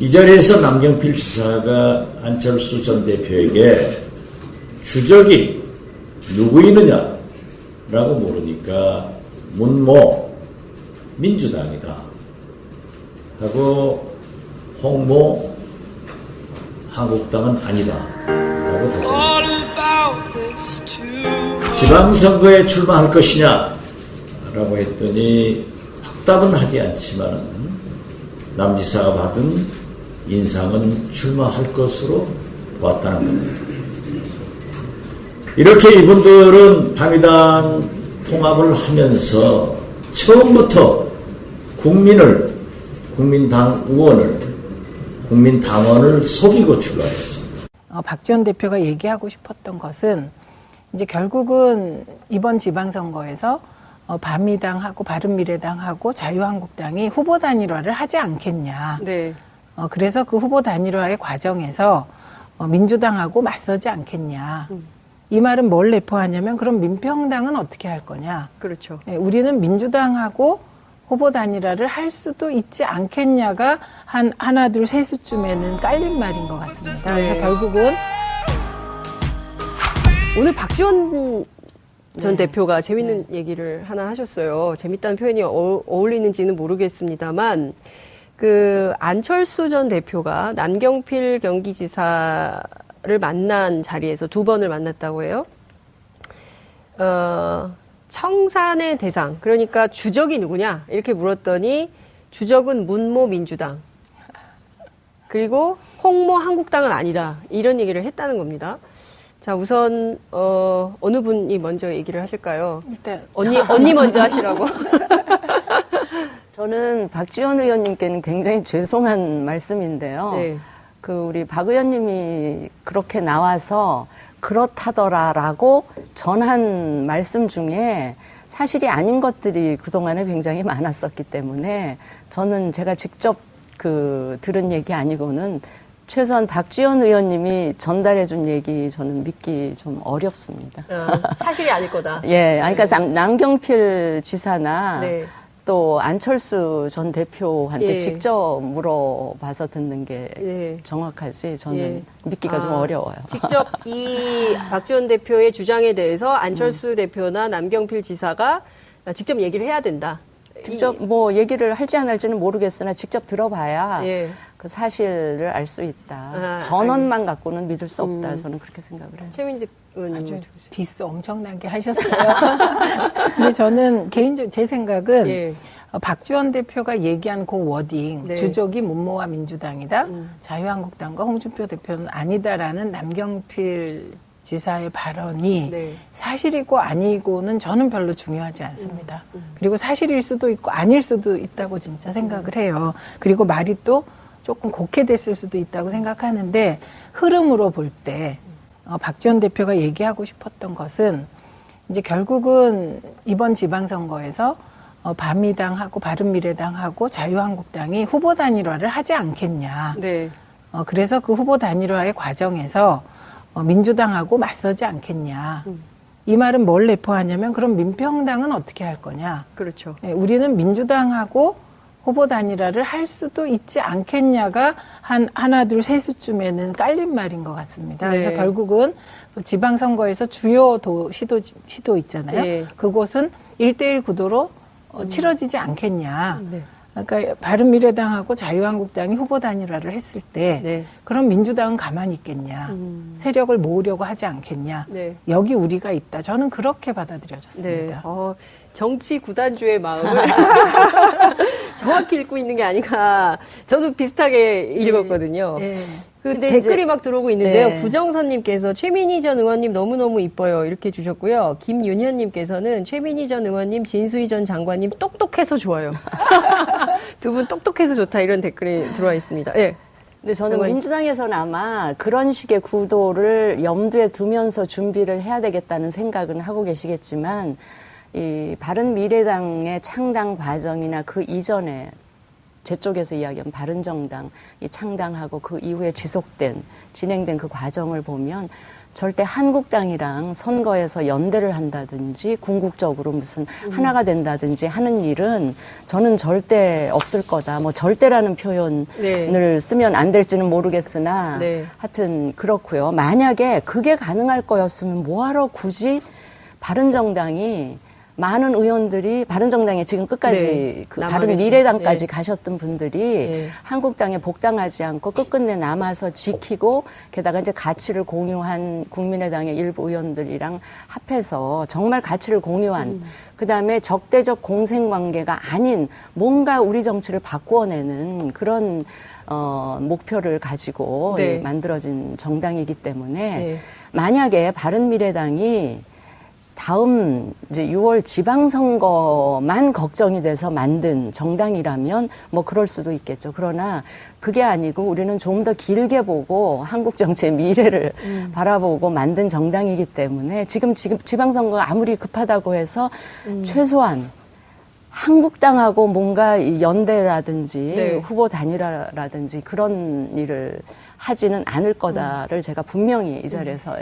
이 자리에서 남경필 지사가 안철수 전 대표에게 주적이 누구이느냐라고 물으니까 문모 민주당이다 하고 홍모 한국당은 아니다 라고 답했습니다. 지방선거에 출마할 것이냐 라고 했더니 확답은 하지 않지만 남 지사가 받은 인상은 출마할 것으로 보았다는 겁니다. 이렇게 이분들은 바미단 통합을 하면서 처음부터 국민당 의원을, 국민당원을 속이고 출마했습니다. 박지원 대표가 얘기하고 싶었던 것은 이제 결국은 이번 지방선거에서 바미당하고 바른미래당하고 자유한국당이 후보 단일화를 하지 않겠냐. 네. 그래서 그 후보 단일화의 과정에서 민주당하고 맞서지 않겠냐. 이 말은 뭘 내포하냐면 그럼 민평당은 어떻게 할 거냐. 그렇죠. 네, 우리는 민주당하고 후보 단일화를 할 수도 있지 않겠냐가 한 하나 둘 세 수쯤에는 깔린 말인 것 같습니다. 네. 그래서 결국은 오늘 박지원 전 네. 대표가 재밌는 얘기를 하나 하셨어요. 재밌다는 표현이 어울리는지는 모르겠습니다만 그 안철수 전 대표가 남경필 경기지사를 만난 자리에서 두 번을 만났다고 해요. 청산의 대상, 그러니까 주적이 누구냐 이렇게 물었더니 주적은 문모 민주당 그리고 홍모 한국당은 아니다 이런 얘기를 했다는 겁니다. 자, 우선 어느 분이 먼저 얘기를 하실까요? 일단 언니 먼저 하시라고. 저는 박지원 의원님께는 굉장히 죄송한 말씀인데요. 네. 우리 박 의원님이 그렇게 나와서 그렇다더라라고 전한 말씀 중에 사실이 아닌 것들이 그동안에 굉장히 많았었기 때문에 저는 제가 직접 들은 얘기 아니고는 최소한 박지원 의원님이 전달해준 얘기 저는 믿기 좀 어렵습니다. 사실이 아닐 거다. 예, 그러니까 남경필 지사나 네. 또 안철수 전 대표한테 예. 직접 물어봐서 듣는 게 예. 정확하지 저는 예. 믿기가 좀 어려워요. 직접 이 박지원 대표의 주장에 대해서 안철수 대표나 남경필 지사가 직접 얘기를 해야 된다. 직접 뭐 얘기를 할지 안 할지는 모르겠으나 직접 들어봐야 예. 그 사실을 알 수 있다. 전원만 갖고는 믿을 수 없다. 저는 그렇게 생각을 해요. 최민지 의원님. 아주 디스 엄청나게 하셨어요. 근데 저는 개인적으로 제 생각은 예. 박지원 대표가 얘기한 그 워딩, 네. 주적이 문모와 민주당이다, 자유한국당과 홍준표 대표는 아니다라는 남경필 지사의 발언이 네. 사실이고 아니고는 저는 별로 중요하지 않습니다. 그리고 사실일 수도 있고 아닐 수도 있다고 진짜 생각을 해요. 그리고 말이 또 조금 곡해됐을 수도 있다고 생각하는데 흐름으로 볼 때 박지원 대표가 얘기하고 싶었던 것은 이제 결국은 이번 지방선거에서 바미당하고 바른미래당하고 자유한국당이 후보 단일화를 하지 않겠냐. 네. 그래서 그 후보 단일화의 과정에서 민주당하고 맞서지 않겠냐. 이 말은 뭘 내포하냐면 그럼 민평당은 어떻게 할 거냐. 그렇죠. 네, 우리는 민주당하고 후보 단일화를 할 수도 있지 않겠냐가 한 하나 둘 세 수쯤에는 깔린 말인 것 같습니다. 네. 그래서 결국은 지방선거에서 주요 시도 있잖아요. 네. 그곳은 1대1 구도로 치러지지 않겠냐. 네. 그러니까 바른미래당하고 자유한국당이 후보 단일화를 했을 때 네. 그럼 민주당은 가만히 있겠냐. 세력을 모으려고 하지 않겠냐. 네. 여기 우리가 있다. 저는 그렇게 네. 받아들여졌습니다. 정치 구단주의 마음을 정확히 읽고 있는 게 아닌가. 저도 비슷하게 읽었거든요. 네. 그 근데 댓글이 이제- 막 들어오고 있는데요. 네. 구정선님께서 최민희 전 의원님 너무너무 이뻐요. 이렇게 주셨고요. 김윤현님께서는 최민희 전 의원님, 진수희 전 장관님 똑똑해서 좋아요. 두 분 똑똑해서 좋다. 이런 댓글이 들어와 있습니다. 예. 근데 저는 정말- 민주당에서는 아마 그런 식의 구도를 염두에 두면서 준비를 해야 되겠다는 생각은 하고 계시겠지만 이 바른미래당의 창당 과정이나 그 이전에 제 쪽에서 이야기하면 바른정당이 창당하고 그 이후에 진행된 그 과정을 보면 절대 한국당이랑 선거에서 연대를 한다든지 궁극적으로 무슨 하나가 된다든지 하는 일은 저는 절대 없을 거다. 뭐 절대라는 표현을 네. 쓰면 안 될지는 모르겠으나 네. 하여튼 그렇고요. 만약에 그게 가능할 거였으면 뭐하러 굳이 바른정당이 많은 의원들이 바른정당에 지금 끝까지 네. 그 남아 바른미래당까지 네. 가셨던 분들이 네. 한국당에 복당하지 않고 끝끝내 남아서 지키고 게다가 이제 가치를 공유한 국민의당의 일부 의원들이랑 합해서 정말 가치를 공유한 그다음에 적대적 공생관계가 아닌 뭔가 우리 정치를 바꾸어내는 그런 목표를 가지고 네. 만들어진 정당이기 때문에 네. 만약에 바른미래당이 다음 이제 6월 지방선거만 걱정이 돼서 만든 정당이라면 뭐 그럴 수도 있겠죠. 그러나 그게 아니고 우리는 좀 더 길게 보고 한국 정치의 미래를 바라보고 만든 정당이기 때문에 지금 지방선거가 아무리 급하다고 해서 최소한 한국당하고 뭔가 이 연대라든지 네. 후보 단일화라든지 그런 일을 하지는 않을 거다를 제가 분명히 이 자리에서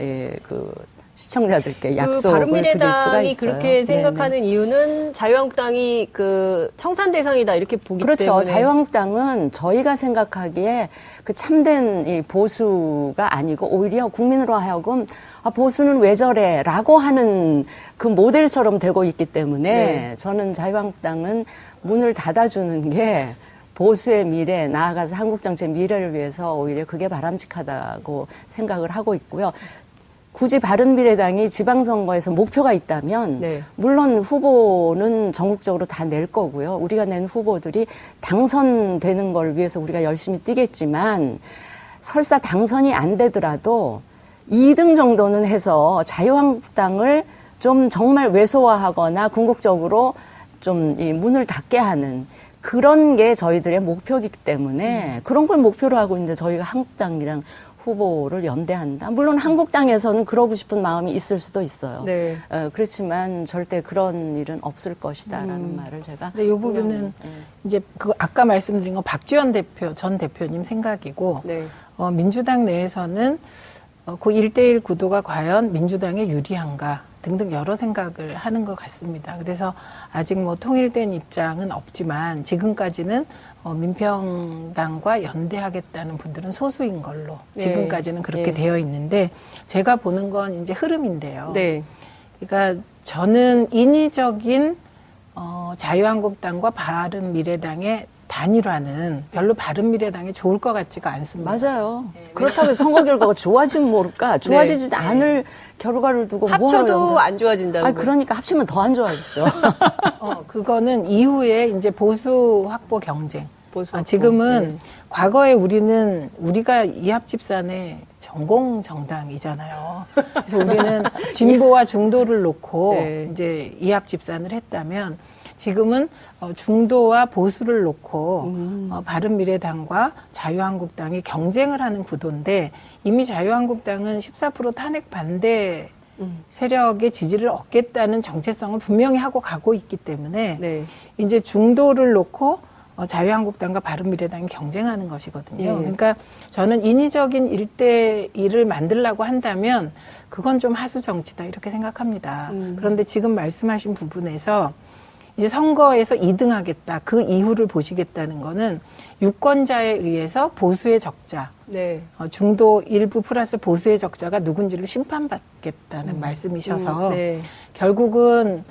그 시청자들께 약속을 드릴 수가 바른미래당이 있어요. 그렇게 생각하는 네네. 이유는 자유한국당이 그 청산 대상이다 이렇게 보기 그렇죠. 때문에 자유한국당은 저희가 생각하기에 그 참된 이 보수가 아니고 오히려 국민으로 하여금 보수는 왜 저래라고 하는 그 모델처럼 되고 있기 때문에 네. 저는 자유한국당은 문을 닫아주는 게 보수의 미래, 나아가서 한국 정치의 미래를 위해서 오히려 그게 바람직하다고 생각을 하고 있고요. 굳이 바른미래당이 지방선거에서 목표가 있다면 네. 물론 후보는 전국적으로 다 낼 거고요. 우리가 낸 후보들이 당선되는 걸 위해서 우리가 열심히 뛰겠지만 설사 당선이 안 되더라도 2등 정도는 해서 자유한국당을 좀 정말 왜소화하거나 궁극적으로 좀 이 문을 닫게 하는 그런 게 저희들의 목표이기 때문에 그런 걸 목표로 하고 있는데 저희가 한국당이랑 후보를 연대한다. 물론 한국당에서는 그러고 싶은 마음이 있을 수도 있어요. 네. 그렇지만 절대 그런 일은 없을 것이다라는 말을 제가. 근데 이 부분은 이제 그 아까 말씀드린 건 박지원 전 대표님 생각이고 네. 민주당 내에서는 그 1대1 구도가 과연 민주당에 유리한가 등등 여러 생각을 하는 것 같습니다. 그래서 아직 뭐 통일된 입장은 없지만 지금까지는 민평당과 연대하겠다는 분들은 소수인 걸로 네. 지금까지는 그렇게 네. 되어 있는데 제가 보는 건 이제 흐름인데요. 네. 그러니까 저는 인위적인 자유한국당과 바른미래당의 단일화는 별로 바른미래당이 좋을 것 같지가 않습니다. 맞아요. 그렇다고 해서 선거 결과가 좋아지면 모를까? 좋아지지 네. 않을 결과를 두고 뭐하러 합쳐도 연대? 안 좋아진다는 거. 그러니까 합치면 더 안 좋아지죠. 그거는 이후에 이제 보수 확보 경쟁. 보수 확보. 지금은 네. 과거에 우리가 이합집산의 전공 정당이잖아요. 그래서 우리는 진보와 중도를 놓고 네. 이제 이합집산을 했다면 지금은 중도와 보수를 놓고 바른미래당과 자유한국당이 경쟁을 하는 구도인데 이미 자유한국당은 14% 탄핵 반대 세력의 지지를 얻겠다는 정체성을 분명히 하고 가고 있기 때문에 네. 이제 중도를 놓고 자유한국당과 바른미래당이 경쟁하는 것이거든요. 예. 그러니까 저는 인위적인 1대1을 만들려고 한다면 그건 좀 하수 정치다 이렇게 생각합니다. 그런데 지금 말씀하신 부분에서 이제 선거에서 2등하겠다, 그 이후를 보시겠다는 거는 유권자에 의해서 보수의 적자, 네. 중도 일부 플러스 보수의 적자가 누군지를 심판받겠다는 말씀이셔서 네. 결국은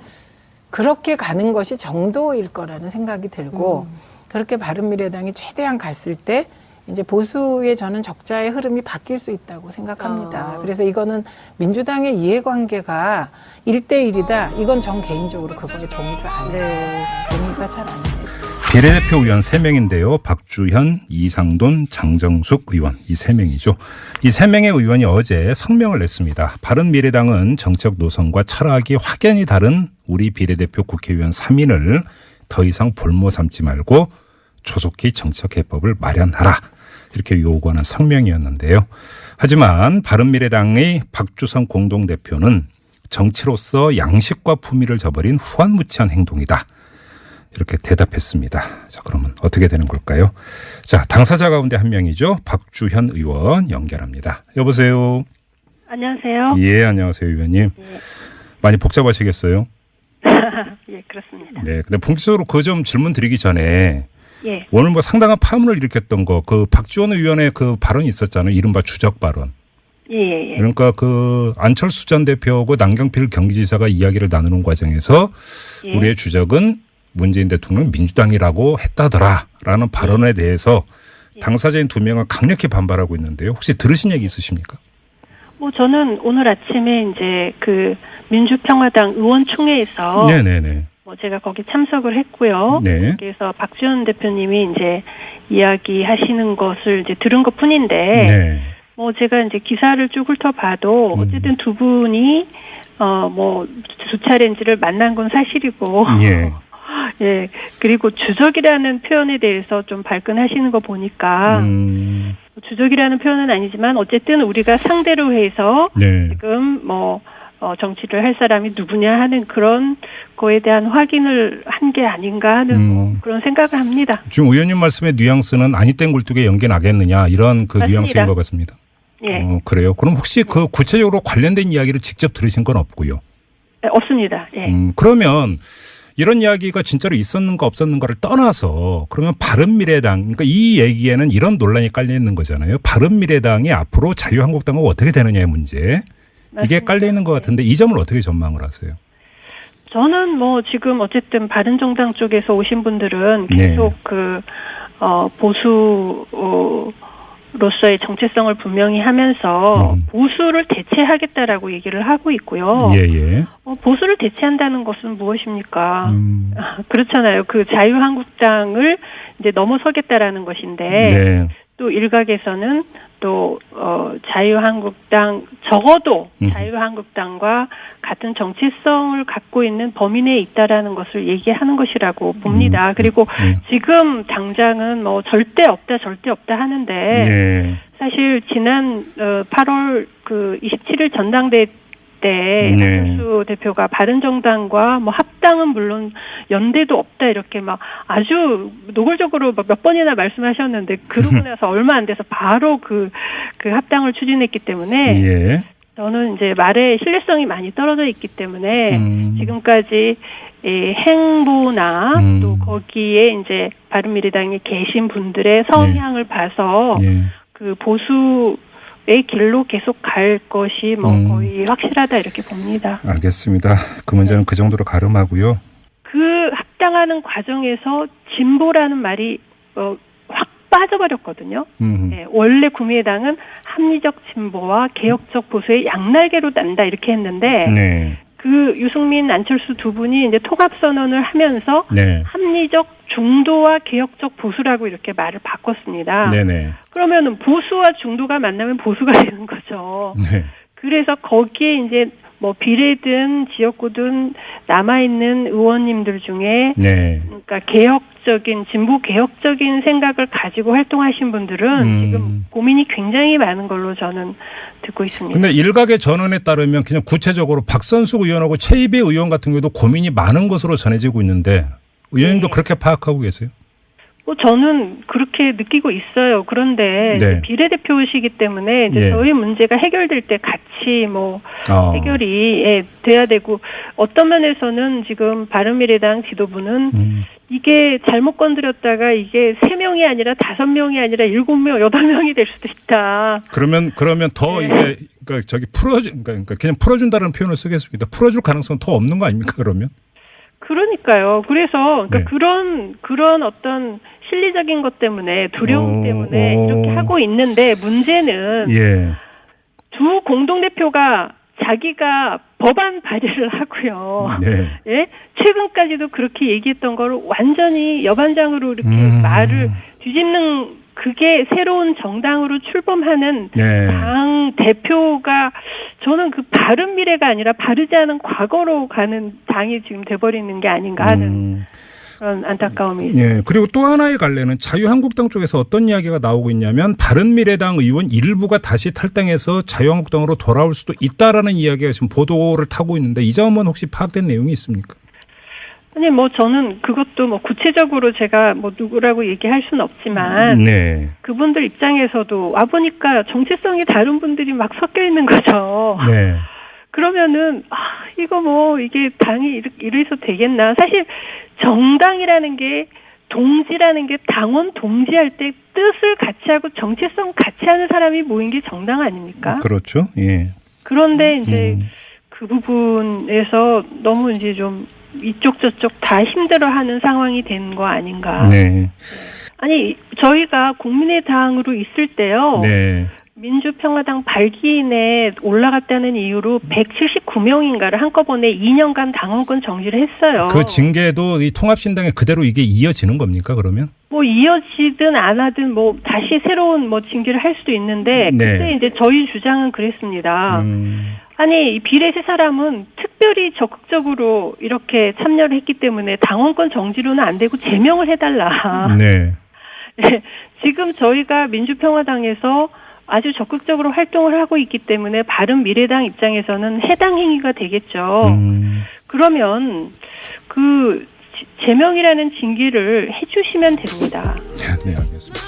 그렇게 가는 것이 정도일 거라는 생각이 들고 그렇게 바른미래당이 최대한 갔을 때 이제 보수의 저는 적자의 흐름이 바뀔 수 있다고 생각합니다. 그래서 이거는 민주당의 이해관계가 1대1이다. 이건 전 개인적으로 그거에 동의가 안 해요. 동의가 잘 안 돼요. 비례대표 의원 3명인데요. 박주현, 이상돈, 장정숙 의원 이 3명이죠. 이 3명의 의원이 어제 성명을 냈습니다. 바른미래당은 정책 노선과 철학이 확연히 다른 우리 비례대표 국회의원 3인을 더 이상 볼모 삼지 말고 조속히 정책 해법을 마련하라. 이렇게 요구하는 성명이었는데요. 하지만 바른미래당의 박주선 공동대표는 정치로서 양식과 품위를 저버린 후한무치한 행동이다. 이렇게 대답했습니다. 자, 그러면 어떻게 되는 걸까요? 자, 당사자 가운데 한 명이죠. 박주현 의원 연결합니다. 여보세요. 안녕하세요. 예, 안녕하세요, 의원님. 많이 복잡하시겠어요? 예, 그렇습니다. 네. 근데 본격적으로 그 점 질문 드리기 전에 예, 오늘 뭐 상당한 파문을 일으켰던 거, 그 박지원 의원의 그 발언이 있었잖아요. 이른바 주적 발언. 예, 예. 그러니까 그 안철수 전 대표하고 남경필 경기지사가 이야기를 나누는 과정에서 예. 우리의 주적은 문재인 대통령 민주당이라고 했다더라라는 발언에 대해서 당사자인 두 명은 강력히 반발하고 있는데요. 혹시 들으신 얘기 있으십니까? 뭐 저는 오늘 아침에 이제 그 민주평화당 의원총회에서 네네네. 뭐 제가 거기 참석을 했고요. 네. 그래서 박지원 대표님이 이제 이야기하시는 것을 이제 들은 것뿐인데, 네. 뭐 제가 이제 기사를 쭉 훑어봐도 어쨌든 두 분이 뭐 두 차례인지를 만난 건 사실이고. 예. 예, 그리고 주적이라는 표현에 대해서 좀 발끈하시는 거 보니까 주적이라는 표현은 아니지만 어쨌든 우리가 상대로 해서 네. 지금 뭐 정치를 할 사람이 누구냐 하는 그런 거에 대한 확인을 한 게 아닌가 하는 뭐 그런 생각을 합니다. 지금 의원님 말씀의 뉘앙스는 아니 땡 굴뚝에 연기 나겠느냐 이런 그 맞습니다. 뉘앙스인 것 같습니다. 예, 그래요. 그럼 혹시 그 구체적으로 관련된 이야기를 직접 들으신 건 없고요. 없습니다. 예. 그러면 이런 이야기가 진짜로 있었는가 없었는가를 떠나서 그러면 바른미래당, 그러니까 이 얘기에는 이런 논란이 깔려 있는 거잖아요. 바른미래당이 앞으로 자유한국당과 어떻게 되느냐의 문제. 이게 맞습니다. 깔려 있는 것 같은데 이 점을 어떻게 전망을 하세요? 저는 뭐 지금 어쨌든 바른정당 쪽에서 오신 분들은 네. 계속 그 보수로서의 정체성을 분명히 하면서 보수를 대체하겠다라고 얘기를 하고 있고요. 예. 보수를 대체한다는 것은 무엇입니까? 그렇잖아요. 그 자유한국당을 이제 넘어서겠다라는 것인데 네. 또 일각에서는 또 자유한국당 적어도 자유한국당과 같은 정체성을 갖고 있는 범위 내에 있다라는 것을 얘기하는 것이라고 봅니다. 그리고 지금 당장은 뭐 절대 없다 하는데 예. 사실 지난 8월 그 27일 전당대회 때 네. 안철수 대표가 바른정당과 뭐 합당은 물론 연대도 없다 이렇게 막 아주 노골적으로 몇 번이나 말씀하셨는데 그러고 나서 얼마 안 돼서 바로 그 합당을 추진했기 때문에 예. 저는 이제 말의 신뢰성이 많이 떨어져 있기 때문에 지금까지 행보나 또 거기에 이제 바른미래당에 계신 분들의 성향을 봐서 예. 그 보수의 길로 계속 갈 것이 뭐 거의 확실하다 이렇게 봅니다. 알겠습니다. 그 문제는 그 정도로 가름하고요. 그 합당하는 과정에서 진보라는 말이 확 빠져버렸거든요. 네, 원래 국민의당은 합리적 진보와 개혁적 보수의 양날개로 난다 이렇게 했는데 네. 그 유승민, 안철수 두 분이 이제 통합 선언을 하면서 네. 합리적 중도와 개혁적 보수라고 이렇게 말을 바꿨습니다. 네네. 그러면은 보수와 중도가 만나면 보수가 되는 거죠. 네. 그래서 거기에 이제 뭐 비례든 지역구든 남아있는 의원님들 중에 네. 그러니까 개혁적인 진보 개혁적인 생각을 가지고 활동하신 분들은 지금 고민이 굉장히 많은 걸로 저는 듣고 있습니다. 근데 일각의 전언에 따르면 그냥 구체적으로 박선숙 의원하고 최이배 의원 같은 경우도 고민이 많은 것으로 전해지고 있는데 의원님도 네. 그렇게 파악하고 계세요? 뭐 저는 그렇게 느끼고 있어요. 그런데 네. 비례대표시기 때문에 이제 예. 저희 문제가 해결될 때 같이 뭐 아. 해결이 돼야 되고 어떤 면에서는 지금 바른미래당 지도부는 이게 잘못 건드렸다가 이게 3명이 아니라 5명이 아니라 7명, 8명이 될 수도 있다. 그러면 더 네. 이게 그러니까 저기 그러니까 그냥 풀어준다는 표현을 쓰겠습니다. 풀어줄 가능성 더 없는 거 아닙니까 그러면? 그러니까요. 그래서 그러니까 네. 그런 어떤 실리적인 것 때문에 두려움 때문에 이렇게 하고 있는데 문제는 예. 두 공동대표가 자기가 법안 발의를 하고요. 네. 예? 최근까지도 그렇게 얘기했던 걸 완전히 여반장으로 이렇게 말을 뒤집는 그게 새로운 정당으로 출범하는 네. 당 대표가 저는 그 바른 미래가 아니라 바르지 않은 과거로 가는 당이 지금 돼버리는 게 아닌가 하는 그런 안타까움이 예. 그리고 또 하나의 갈래는 자유한국당 쪽에서 어떤 이야기가 나오고 있냐면 바른미래당 의원 일부가 다시 탈당해서 자유한국당으로 돌아올 수도 있다라는 이야기가 지금 보도를 타고 있는데 이 점은 혹시 파악된 내용이 있습니까? 아니 뭐 저는 그것도 뭐 구체적으로 제가 뭐 누구라고 얘기할 수는 없지만 네. 그분들 입장에서도 와 보니까 정체성이 다른 분들이 막 섞여 있는 거죠. 네. 그러면은 이거 뭐 이게 당이 이래서 되겠나? 사실 정당이라는 게 동지라는 게 당원 동지할 때 뜻을 같이 하고 정체성 같이 하는 사람이 모인 게 정당 아닙니까? 그렇죠. 예. 그런데 이제 그 부분에서 너무 이제 좀 이쪽 저쪽 다 힘들어하는 상황이 된 거 아닌가? 네. 아니 저희가 국민의당으로 있을 때요. 네. 민주평화당 발기인에 올라갔다는 이유로 179명인가를 한꺼번에 2년간 당원권 정지를 했어요. 그 징계도 이 통합신당에 그대로 이게 이어지는 겁니까, 그러면? 뭐 이어지든 안 하든 뭐 다시 새로운 뭐 징계를 할 수도 있는데 네. 그때 이제 저희 주장은 그랬습니다. 아니 이 비례 세 사람은 특별히 적극적으로 이렇게 참여를 했기 때문에 당원권 정지로는 안 되고 제명을 해달라. 네. 네, 지금 저희가 민주평화당에서 아주 적극적으로 활동을 하고 있기 때문에 바른미래당 입장에서는 해당 행위가 되겠죠. 그러면 그 제명이라는 징계를 해주시면 됩니다. 네, 알겠습니다.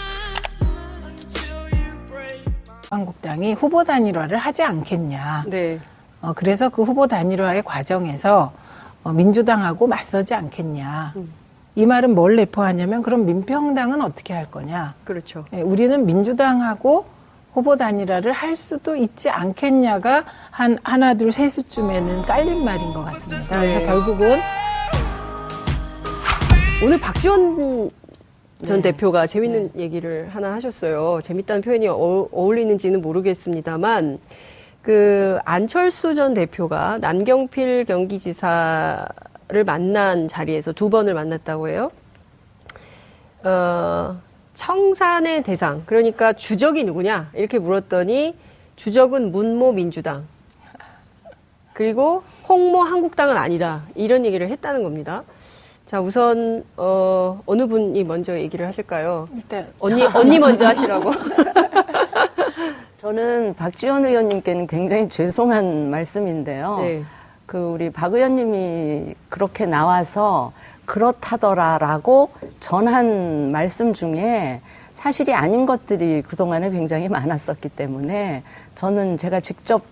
한국당이 후보 단일화를 하지 않겠냐. 네. 그래서 그 후보 단일화의 과정에서 민주당하고 맞서지 않겠냐. 이 말은 뭘 내포하냐면 그럼 민평당은 어떻게 할 거냐. 그렇죠. 예, 우리는 민주당하고 후보 단일화를 할 수도 있지 않겠냐가 한 하나 둘 세 수쯤에는 깔린 말인 것 같습니다. 그래서 네. 결국은 오늘 박지원 전 네. 대표가 재밌는 얘기를 하나 하셨어요. 재밌다는 표현이 어울리는지는 모르겠습니다만 그 안철수 전 대표가 남경필 경기지사를 만난 자리에서 두 번을 만났다고 해요. 청산의 대상, 그러니까 주적이 누구냐 이렇게 물었더니 주적은 문모 민주당 그리고 홍모 한국당은 아니다 이런 얘기를 했다는 겁니다. 자, 우선 어느 분이 먼저 얘기를 하실까요? 일단 언니 먼저 하시라고. 저는 박지원 의원님께는 굉장히 죄송한 말씀인데요. 네. 그 우리 박 의원님이 그렇게 나와서 그렇다더라라고 전한 말씀 중에 사실이 아닌 것들이 그동안에 굉장히 많았었기 때문에 저는 제가 직접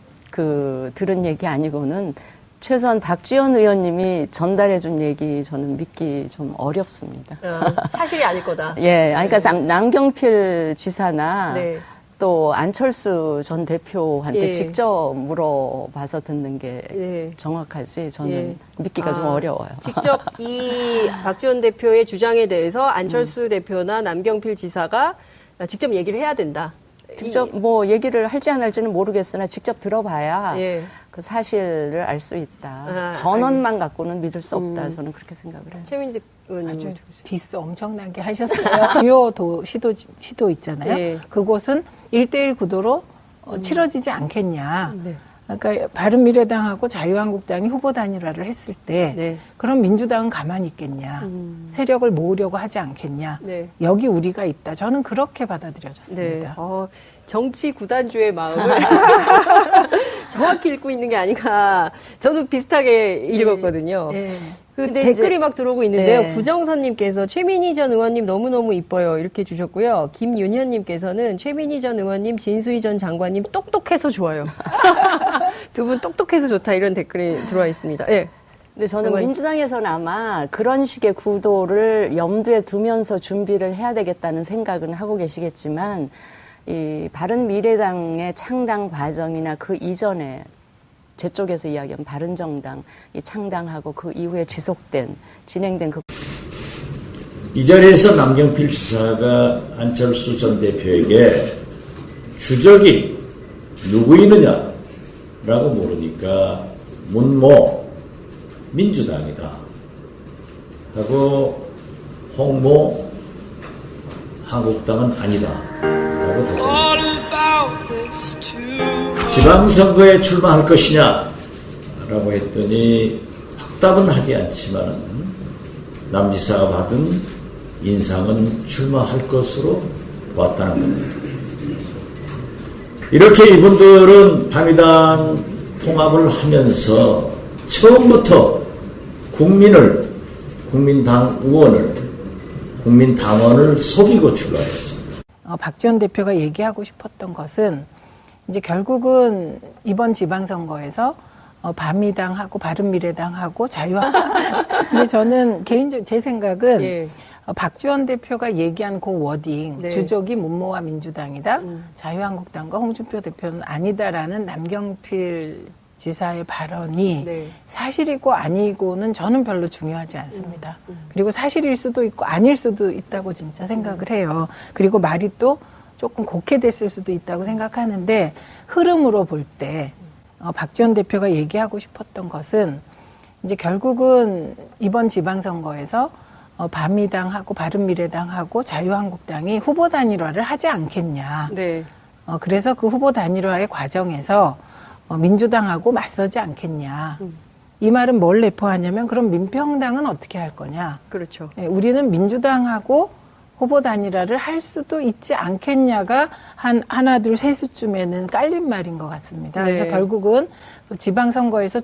들은 얘기 아니고는 최소한 박지원 의원님이 전달해준 얘기 저는 믿기 좀 어렵습니다. 사실이 아닐 거다. 예, 그러니까 남경필 지사나 네. 또 안철수 전 대표한테 예. 직접 물어봐서 듣는 게 네. 정확하지 저는 예. 믿기가 좀 어려워요. 직접 이 박지원 대표의 주장에 대해서 안철수 대표나 남경필 지사가 직접 얘기를 해야 된다. 직접 뭐 얘기를 할지 안 할지는 모르겠으나 직접 들어봐야 예. 그 사실을 알 수 있다. 아, 전원만 갖고는 믿을 수 없다. 저는 그렇게 생각을 해요. 최민재 의원님 아주 어떻게 보세요? 디스 엄청나게 하셨어요. 주요 시도 있잖아요. 네. 그곳은 1대1 구도로 치러지지 않겠냐. 네. 그러니까 바른미래당하고 자유한국당이 후보 단일화를 했을 때 네. 그럼 민주당은 가만히 있겠냐. 세력을 모으려고 하지 않겠냐. 네. 여기 우리가 있다. 저는 그렇게 네. 받아들여졌습니다. 정치 구단주의 마음을 정확히 읽고 있는 게 아닌가. 저도 비슷하게 읽었거든요. 예. 그 근데 댓글이 이제- 막 들어오고 있는데요. 네. 구정선님께서 최민희 전 의원님 너무너무 이뻐요. 이렇게 주셨고요. 김윤현님께서는 최민희 전 의원님, 진수희 전 장관님 똑똑해서 좋아요. 두 분 똑똑해서 좋다. 이런 댓글이 들어와 있습니다. 예. 근데 저는 장관님. 민주당에서는 아마 그런 식의 구도를 염두에 두면서 준비를 해야 되겠다는 생각은 하고 계시겠지만 이 바른미래당의 창당 과정이나 그 이전에 제 쪽에서 이야기한 바른정당 이 창당하고 그 이후에 진행된 그 이 자리에서 남경필 지사가 안철수 전 대표에게 주적이 누구이느냐라고 물으니까 문모 민주당이다 하고 홍모 한국당은 아니다 라고 답합니다. 지방선거에 출마할 것이냐 라고 했더니 확답은 하지 않지만 남 지사가 받은 인상은 출마할 것으로 보았다는 겁니다. 이렇게 이분들은 바미단 통합을 하면서 처음부터 국민을 국민당원을 속이고 출마했습니다. 박지원 대표가 얘기하고 싶었던 것은 이제 결국은 이번 지방선거에서 바미당하고 바른미래당하고 근데 저는 개인적으로 제 생각은 예. 박지원 대표가 얘기한 그 워딩, 네. 주적이 문모와 민주당이다, 자유한국당과 홍준표 대표는 아니다라는 남경필 지사의 발언이 네. 사실이고 아니고는 저는 별로 중요하지 않습니다. 그리고 사실일 수도 있고 아닐 수도 있다고 진짜 생각을 해요. 그리고 말이 또 조금 곡해됐을 수도 있다고 생각하는데 흐름으로 볼 때 박지원 대표가 얘기하고 싶었던 것은 이제 결국은 이번 지방선거에서 바미당하고 바른미래당하고 자유한국당이 후보 단일화를 하지 않겠냐. 네. 그래서 그 후보 단일화의 과정에서 민주당하고 맞서지 않겠냐. 이 말은 뭘 내포하냐면 그럼 민평당은 어떻게 할 거냐. 그렇죠. 예, 우리는 민주당하고 후보 단일화를 할 수도 있지 않겠냐가 한 하나 둘 셋 수쯤에는 깔린 말인 것 같습니다. 네. 그래서 결국은 지방선거에서